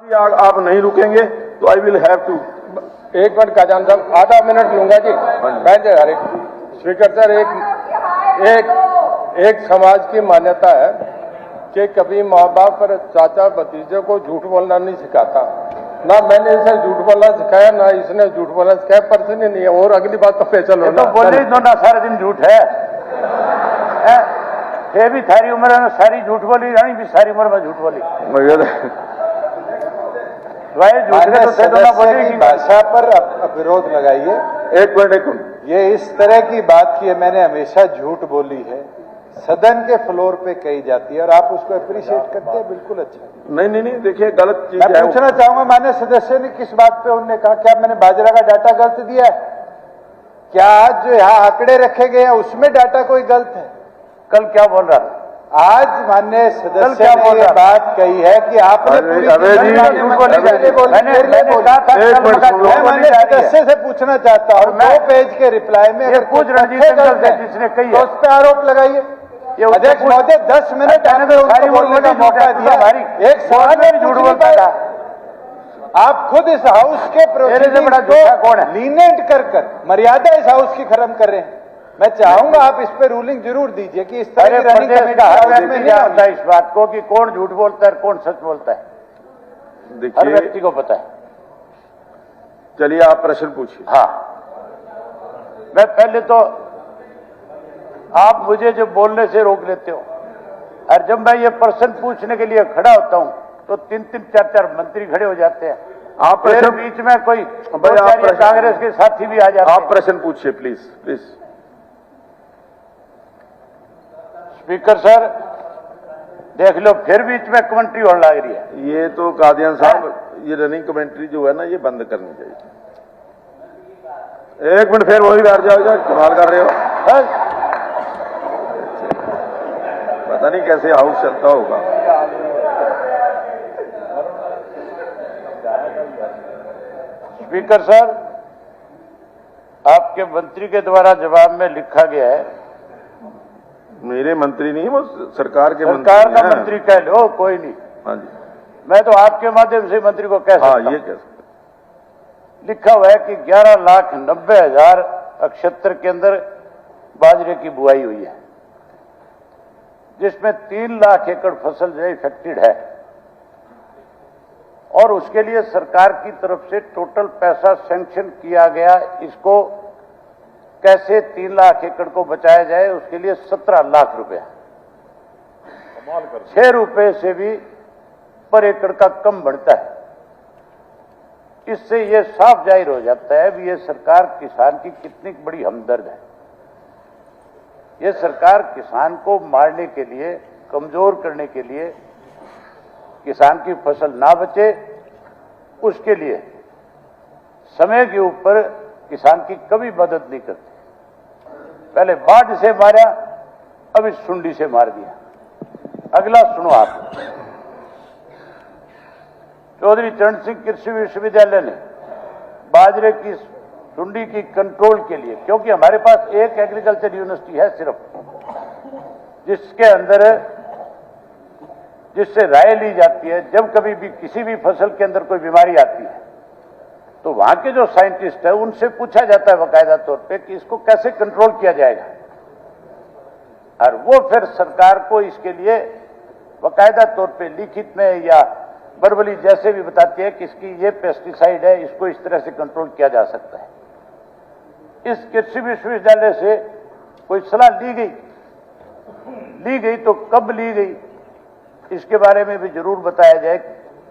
आप नहीं रुकेंगे तो आई विल हैव टू। एक मिनट काजान साहब, आधा मिनट लूंगा जी। हर एक स्पीकर सर, एक समाज की मान्यता है कि कभी माँ बाप और चाचा भतीजे को झूठ बोलना नहीं सिखाता। ना मैंने इसे झूठ बोलना सिखाया, ना इसने झूठ बोलना सिखाया, पर्सन ही नहीं है। और अगली बात तो फैसल हो, तो बोले दो ना, सारा दिन झूठ है। ये भी थारी उम्र में सारी झूठ बोली, रानी भी सारी उम्र में झूठ बोली। भाषा पर विरोध लगाइए। एक मिनट। ये इस तरह की बात की है, मैंने हमेशा झूठ बोली है, सदन के फ्लोर पे कही जाती है और आप उसको अप्रिशिएट करते हैं, बिल्कुल अच्छा। नहीं, देखिए गलत चीज मैं पूछना चाहूंगा माननीय सदस्य ने किस बात पे उन्होंने कहा, क्या मैंने बाजरा का डाटा गलत दिया है? क्या आज जो यहाँ आंकड़े रखे गए हैं उसमें डाटा कोई गलत है? कल क्या बोल रहा था? आज माननीय सदस्य ने ये बात कही है कि आपने माननीय सदस्य से पूछना चाहता हूँ, 2 पेज के रिप्लाई में जिसने कही तो उस पर आरोप लगाइए। अध्यक्ष महोदय 10 मिनट बोलने का मौका दिया, एक सवाल में झूठ बोलता था। आप खुद इस हाउस के प्रोसीडिंग को लीनेंट कर मर्यादा इस हाउस की खत्म कर रहे हैं। मैं चाहूंगा आप इस पे रूलिंग जरूर दीजिए कि इस तरह की रनिंग कमेटी में नहीं आता इस बात को कि कौन झूठ बोलता है कौन सच बोलता है, हर व्यक्ति को पता है। चलिए आप प्रश्न पूछिए। हाँ, मैं पहले तो आप मुझे जो बोलने से रोक लेते हो, और जब मैं ये प्रश्न पूछने के लिए खड़ा होता हूं तो 3-3, 4-4 मंत्री खड़े हो जाते हैं। आप प्रश्न बीच में कोई कांग्रेस के साथी भी आ जाते हैं। आप प्रश्न पूछिए प्लीज। स्पीकर सर देख लो, फिर बीच में कमेंट्री होने लग रही है। ये तो कादियान साहब, ये रनिंग कमेंट्री जो है ना, ये बंद करनी चाहिए। 1 मिनट, फिर वही बैठ जाओ, कमाल कर रहे हो। पता नहीं कैसे हाउस चलता होगा। स्पीकर सर, आपके मंत्री के द्वारा जवाब में लिखा गया है, मेरे मंत्री नहीं, वो सरकार के सरकार का मंत्री कह लो, कोई नहीं। हाँ जी, मैं तो आपके माध्यम से मंत्री को कह सकता हूं। ये कह सकते। लिखा हुआ है कि 11,90,000 क्षेत्र के अंदर बाजरे की बुआई हुई है, जिसमें 3 लाख एकड़ फसल जो इफेक्टेड है, और उसके लिए सरकार की तरफ से टोटल पैसा सैंक्शन किया गया। इसको कैसे 3 लाख एकड़ को बचाया जाए, उसके लिए 17 लाख रुपया, 6 रुपए से भी पर एकड़ का कम बढ़ता है। इससे यह साफ जाहिर हो जाता है कि यह सरकार किसान की कितनी बड़ी हमदर्द है। यह सरकार किसान को मारने के लिए, कमजोर करने के लिए, किसान की फसल ना बचे उसके लिए समय के ऊपर किसान की कभी मदद नहीं करती। पहले बाढ़ से मारा, अब इस सुंडी से मार दिया। अगला सुनो आप। चौधरी चरण सिंह कृषि विश्वविद्यालय ने बाजरे की सुंडी की कंट्रोल के लिए, क्योंकि हमारे पास एक एग्रीकल्चर यूनिवर्सिटी है सिर्फ, जिसके अंदर जिससे राय ली जाती है जब कभी भी किसी भी फसल के अंदर कोई बीमारी आती है, तो वहां के जो साइंटिस्ट है उनसे पूछा जाता है बाकायदा तौर पे कि इसको कैसे कंट्रोल किया जाएगा, और वो फिर सरकार को इसके लिए बाकायदा तौर पे लिखित में या वर्बली जैसे भी बताती है कि इसकी ये पेस्टिसाइड है, इसको इस तरह से कंट्रोल किया जा सकता है। इस कृषि विश्वविद्यालय से कोई सलाह ली गई तो कब ली गई, इसके बारे में भी जरूर बताया जाए।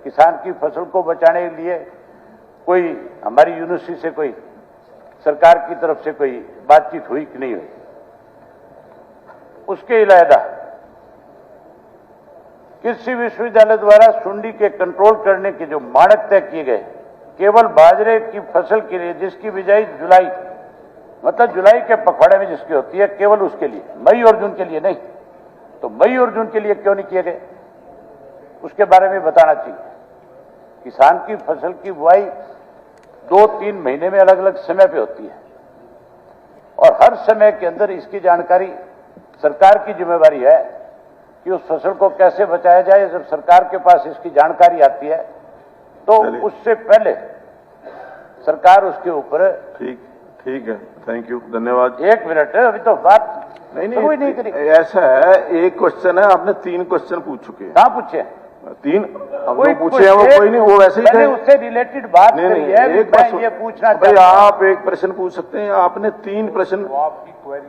किसान की फसल को बचाने के लिए कोई हमारी यूनिवर्सिटी से, कोई सरकार की तरफ से कोई बातचीत हुई कि नहीं हुई। उसके अलावा कृषि विश्वविद्यालय द्वारा सुंडी के कंट्रोल करने के जो मानक तय किए गए, केवल बाजरे की फसल के लिए जिसकी बिजाई जुलाई, मतलब जुलाई के पखवाड़े में जिसकी होती है, केवल उसके लिए, मई और जून के लिए नहीं। तो मई और जून के लिए क्यों नहीं किए गए, उसके बारे में बताना चाहिए। किसान की फसल की बुआई 2-3 महीने में अलग अलग समय पे होती है, और हर समय के अंदर इसकी जानकारी सरकार की जिम्मेवारी है कि उस फसल को कैसे बचाया जाए। जब सरकार के पास इसकी जानकारी आती है तो उससे पहले सरकार उसके ऊपर। ठीक है, थैंक यू, धन्यवाद। 1 मिनट, अभी तो बात नहीं करी। ऐसा है, एक क्वेश्चन है, आपने 3 क्वेश्चन पूछ चुके हैं। कहाँ पूछे? 3 अब जो पूछे हैं वो कोई नहीं, वो वैसे ही थे। उससे रिलेटेड बात नहीं, एक बात ये पूछना भाई, आप एक प्रश्न पूछ सकते हैं, आपने 3 प्रश्न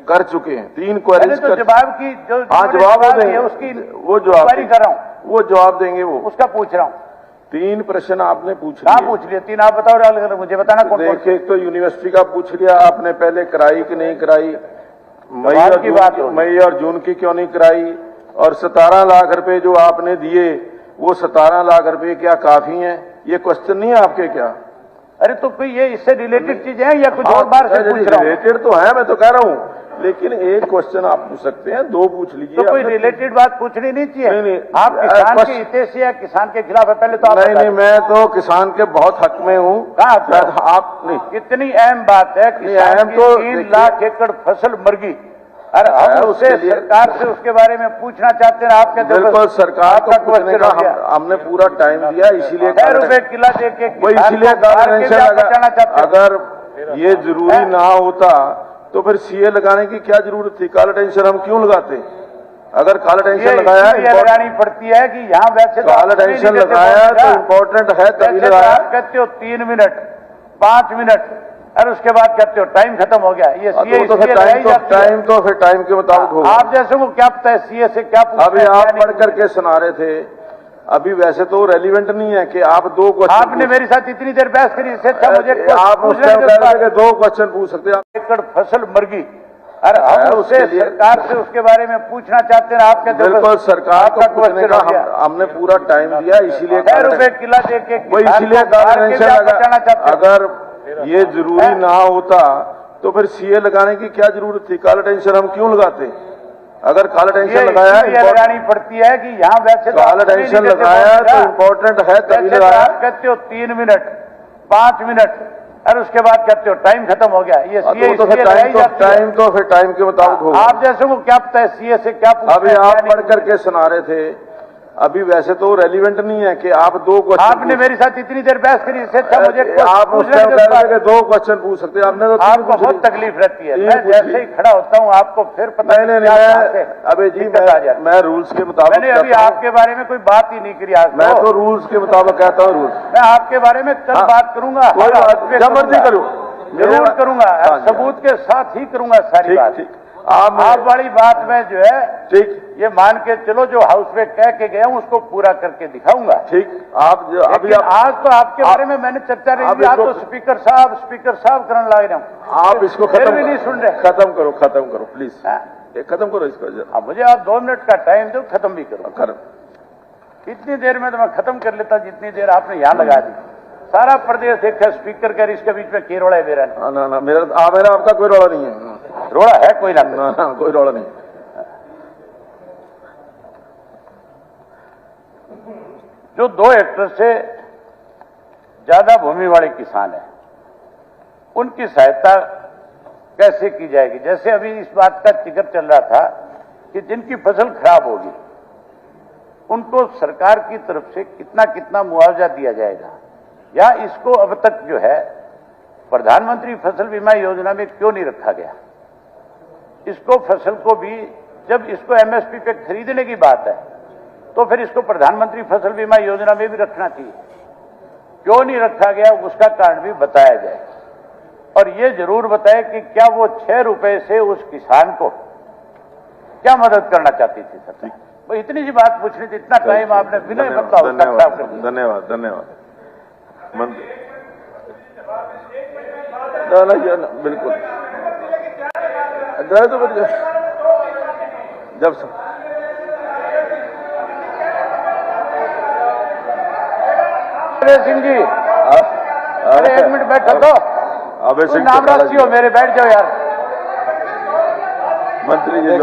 कर चुके हैं, 3 क्वेरीज तो जवाब की जो जवाब देंगे उसकी वो जवाब कर रहा हूँ, वो जवाब देंगे, वो उसका पूछ रहा हूँ। 3 प्रश्न आपने पूछ लिया। पूछ लिया 3, आप बताओ, मुझे बताना कौन। देखिए, एक तो यूनिवर्सिटी का पूछ लिया आपने, पहले कराई कि नहीं कराई, मई और जून की क्यों नहीं कराई, और 17 लाख रुपए जो आपने दिए वो 17 लाख रुपए क्या काफी हैं? ये क्वेश्चन नहीं है आपके क्या? अरे तो कोई ये इससे रिलेटेड चीज है या कुछ और बार से पूछ रहा हूं? रिलेटेड तो है, मैं तो कह रहा हूँ, लेकिन एक क्वेश्चन आप पूछ सकते हैं, 2 पूछ लीजिए। तो कोई रिलेटेड बात पूछनी नहीं चाहिए? नहीं, आप किसान के हित से या किसान के खिलाफ है? पहले तो आप नहीं, मैं तो किसान के बहुत हक में हूँ। आप नहीं, कितनी अहम बात है, किसान की 3 लाख एकड़ फसल मर गई। अरे हम उससे सरकार से उसके बारे में पूछना चाहते हैं, आप कहते हैं बिल्कुल सरकार को पूछने का हमने पूरा टाइम दिया, इसीलिए 6 रुपए किला देके इसीलिए अगर ये जरूरी ना होता तो फिर सीए लगाने की क्या जरूरत थी? काला टेंशन हम क्यों लगाते? अगर काला टेंशन लगाया लगानी पड़ती है कि यहाँ वैसे काला टेंशन लगाया तो इम्पोर्टेंट है, तभी लगाया। कहते हो 3 मिनट 5 मिनट, और उसके बाद कहते हो टाइम खत्म हो गया। ये सीए तो फिर टाइम के मुताबिक होगा। आप जैसे को क्या पता है सीए से क्या पूछना? अभी आप पढ़ करके सुना रहे थे, अभी वैसे तो रेलिवेंट नहीं है कि आप 2 क्वेश्चन। आपने मेरे साथ इतनी देर बहस करी, इससे अच्छा मुझे आप उस टाइम कह रहे थे 2 क्वेश्चन पूछ सकते हैं। एकड़ फसल मर गई, अरे हम उससे सरकार से उसके बारे में पूछना चाहते हैं, आप कहते हैं बिल्कुल सरकार को पूछने का हमने पूरा टाइम दिया, इसीलिए 6 रुपए किला देके इसीलिए अगर ये जरूरी ना होता तो फिर सीए लगाने की क्या जरूरत थी? काला टेंशन हम क्यों लगाते? अगर काला टेंशन लगाया लगानी पड़ती है कि यहाँ वैसे काला टेंशन लगाया तो इम्पोर्टेंट है, तभी लगाया। कहते हो 3 मिनट 5 मिनट, और उसके बाद कहते हो टाइम खत्म हो गया। ये सीए टाइम तो फिर टाइम के मुताबिक होगा। आप जैसे को क्या पता है सीए से क्या पूछना? अभी आप पढ़ करके सुना रहे थे, अभी वैसे तो रेलिवेंट नहीं है कि आप 2 क्वेश्चन। आपने मेरे साथ इतनी देर बहस करी, इससे अच्छा मुझे आप उस टाइम कह रहे थे कि 2 क्वेश्चन पूछ सकते हैं, आपने तो आपको बहुत तकलीफ रहती है। मैं जैसे ही खड़ा होता हूँ आपको फिर पता नहीं। अबे जी मैं रूल्स के मुताबिक, मैंने अभी आपके बारे में कोई बात ही नहीं करी आज। मैं तो रूल्स के मुताबिक कहता हूँ। रूल्स मैं आपके बारे में कल बात करूंगा, जब मर्जी करूँ, जरूर करूंगा, सबूत के साथ ही करूंगा सारी बात। आप वाली बात में जो है ठीक, ये मान के चलो जो हाउस में कह के गया हूँ उसको पूरा करके दिखाऊंगा। ठीक, आप अभी आज तो आपके बारे में मैंने चर्चा नहीं की, आप तो स्पीकर साहब करने लग रहे हूँ। आप इसको खत्म नहीं सुन रहे। खत्म करो प्लीज, खत्म करो इसको। मुझे आप 2 मिनट का टाइम दो, खत्म भी करो। इतनी देर में तो मैं खत्म कर लेता जितनी देर आपने यहाँ लगा दी। सारा प्रदेश देखा स्पीकर कर, इसके बीच में की रोड़ा है मेरा? ना मेरा आपका कोई रोड़ा नहीं है। रोड़ा है कोई ना, कोई रोड़ा नहीं। जो 2 हेक्टेयर से ज्यादा भूमि वाले किसान हैं, उनकी सहायता कैसे की जाएगी? जैसे अभी इस बात का जिक्र चल रहा था कि जिनकी फसल खराब होगी उनको सरकार की तरफ से कितना कितना मुआवजा दिया जाएगा, या इसको अब तक जो है प्रधानमंत्री फसल बीमा योजना में क्यों नहीं रखा गया? इसको फसल को भी, जब इसको एमएसपी पे खरीदने की बात है तो फिर इसको प्रधानमंत्री फसल बीमा योजना में भी रखना चाहिए। क्यों नहीं रखा गया उसका कारण भी बताया जाए, और ये जरूर बताए कि क्या वो 6 रुपए से उस किसान को क्या मदद करना चाहती थी सरकार? भाई इतनी सी बात पूछनी थी, इतना टाइम आपने बिना बताओ। धन्यवाद बिल्कुल। जब सिंह जी, अरे 1 मिनट बैठो तो। अबे सिंह नाम राशि हो मेरे, बैठ जाओ यार। मंत्री जी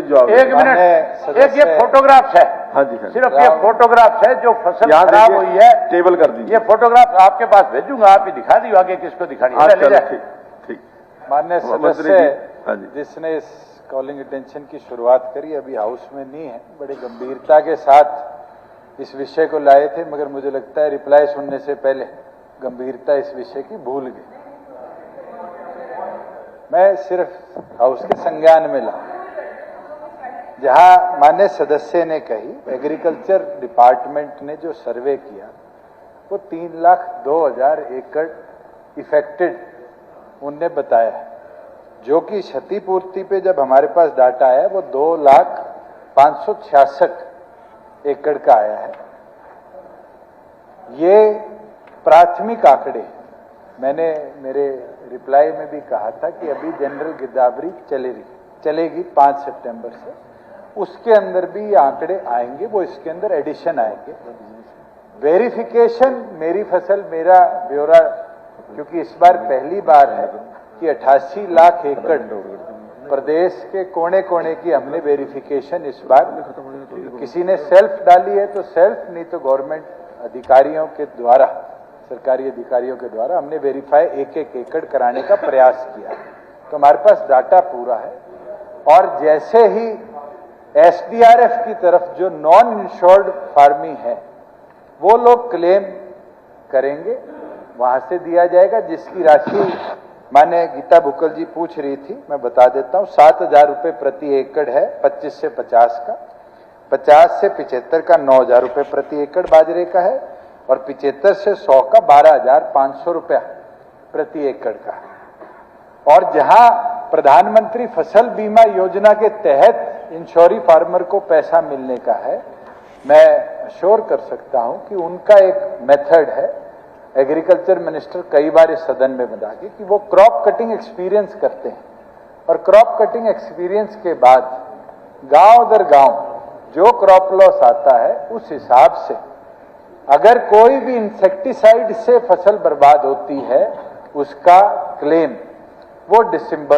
जवाब 1 मिनट। एक ये फोटोग्राफ्स है। हाँ जी, सिर्फ ये फोटोग्राफ्स है जो फसल खराब हुई है, टेबल कर दीजिए। ये फोटोग्राफ आपके पास भेजूंगा, आप ही दिखा दी, आगे किसको दिखानी है। ठीक। माननीय सदस्य, जिसने इस कॉलिंग अटेंशन की शुरुआत करी अभी हाउस में नहीं है, बड़ी गंभीरता के साथ इस विषय को लाए थे, मगर मुझे लगता है रिप्लाई सुनने से पहले गंभीरता इस विषय की भूल गए। मैं सिर्फ हाउस के संज्ञान में लाऊं, जहां माननीय सदस्य ने कही एग्रीकल्चर डिपार्टमेंट ने जो सर्वे किया वो 3,02,000 एकड़ इफेक्टेड उनने बताया है, जो कि क्षतिपूर्ति पे जब हमारे पास डाटा आया वो 2,05,66 एकड़ का आया है। ये प्राथमिक आंकड़े, मैंने मेरे रिप्लाई में भी कहा था कि अभी जनरल गिरदावरी चलेगी 5 सितंबर से, उसके अंदर भी ये आंकड़े आएंगे, वो इसके अंदर एडिशन आएंगे। वेरिफिकेशन मेरी फसल मेरा ब्यौरा, क्योंकि इस बार पहली बार है कि 88 लाख एकड़ प्रदेश के कोने कोने की हमने वेरिफिकेशन इस बार, किसी ने सेल्फ डाली है तो सेल्फ, नहीं तो गवर्नमेंट अधिकारियों के द्वारा, सरकारी अधिकारियों के द्वारा हमने वेरीफाई एक एक एकड़ कराने का प्रयास किया। तो हमारे पास डाटा पूरा है, और जैसे ही एसडीआरएफ की तरफ जो नॉन इंश्योर्ड फार्मिंग है वो लोग क्लेम करेंगे, वहां से दिया जाएगा, जिसकी राशि माने गीता बुक्कल जी पूछ रही थी, मैं बता देता हूं। 7,000 रुपए प्रति एकड़ है 25 से 50 का, 50 से 75 का 9,000 रुपए प्रति एकड़ बाजरे का है, और 75 से 100 का 12,500 रुपया प्रति एकड़ का। और जहां प्रधानमंत्री फसल बीमा योजना के तहत इंश्योरी फार्मर को पैसा मिलने का है, मैं अश्योर कर सकता हूं कि उनका एक मेथड है, एग्रीकल्चर मिनिस्टर कई बार इस सदन में बता के, कि वो क्रॉप कटिंग एक्सपीरियंस करते हैं, और क्रॉप कटिंग एक्सपीरियंस के बाद गांव दर गांव जो क्रॉप लॉस आता है उस हिसाब से अगर कोई भी इंसेक्टिसाइड से फसल बर्बाद होती है उसका क्लेम वो दिसंबर